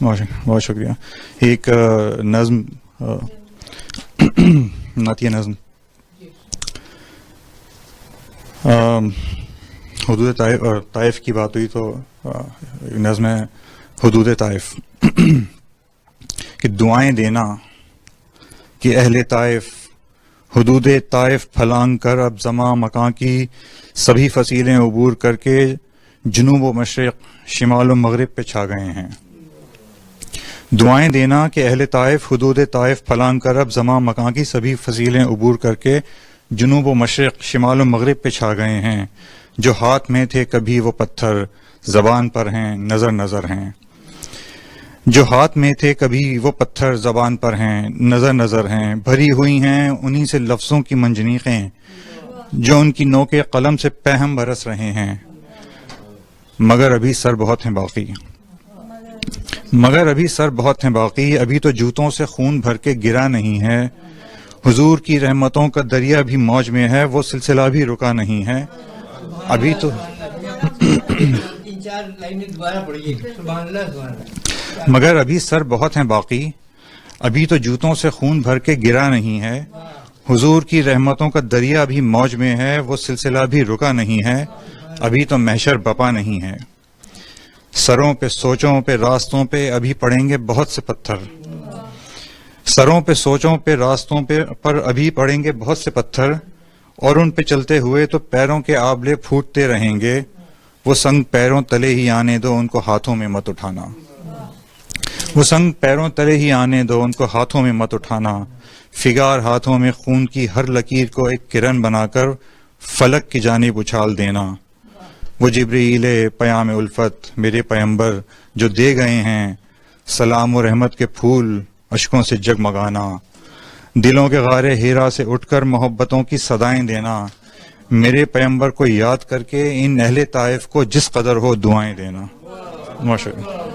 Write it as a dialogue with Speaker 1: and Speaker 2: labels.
Speaker 1: بہت شکریہ. ایک نظم نعتیہ نظم حدود طائف کی بات ہوئی تو نظم ہے حدود طائف کہ دعائیں دینا کہ اہل طائف حدود طائف پھلانگ کر اب زماں مکان کی سبھی فصیلیں عبور کر کے جنوب و مشرق شمال و مغرب پہ چھا گئے ہیں. دعائیں دینا کہ اہل طائف حدود طائف پھلانگ کر اب زماں مکان کی سبھی فصیلیں عبور کر کے جنوب و مشرق شمال و مغرب پہ چھا گئے ہیں. جو ہاتھ میں تھے کبھی وہ پتھر زبان پر ہیں نظر نظر ہیں. جو ہاتھ میں تھے کبھی وہ پتھر زبان پر ہیں نظر نظر ہیں. بھری ہوئی ہیں انہی سے لفظوں کی منجنیقیں جو ان کی نوک قلم سے پہم برس رہے ہیں. مگر ابھی سر بہت ہیں باقی مگر ابھی سر بہت ہیں باقی ابھی تو جوتوں سے خون بھر کے گرا نہیں ہے. حضور کی رحمتوں کا دریا بھی موج میں ہے وہ سلسلہ بھی رکا نہیں ہے. ابھی تو مگر ابھی سر بہت ہیں باقی ابھی تو جوتوں سے خون بھر کے گرا نہیں ہے. حضور کی رحمتوں کا دریا بھی موج میں ہے وہ سلسلہ بھی رکا نہیں ہے. ابھی تو محشر بپا نہیں ہے. سروں پہ سوچوں پہ راستوں پہ ابھی پڑیں گے بہت سے پتھر. سروں پہ سوچوں پہ راستوں پر ابھی پڑیں گے بہت سے پتھر اور ان پہ چلتے ہوئے تو پیروں کے آبلے پھوٹتے رہیں گے. وہ سنگ پیروں تلے ہی آنے دو ان کو ہاتھوں میں مت اٹھانا. وہ سنگ پیروں تلے ہی آنے دو ان کو ہاتھوں میں مت اٹھانا. فگار ہاتھوں میں خون کی ہر لکیر کو ایک کرن بنا کر فلک کی جانب اچھال دینا. وہ جبریل پیام الفت میرے پیمبر جو دے گئے ہیں سلام و رحمت کے پھول اشکوں سے جگمگانا. دلوں کے غار ہیرا سے اٹھ کر محبتوں کی صدائیں دینا. میرے پیمبر کو یاد کر کے ان اہل طائف کو جس قدر ہو دعائیں دینا. ماشاءاللہ.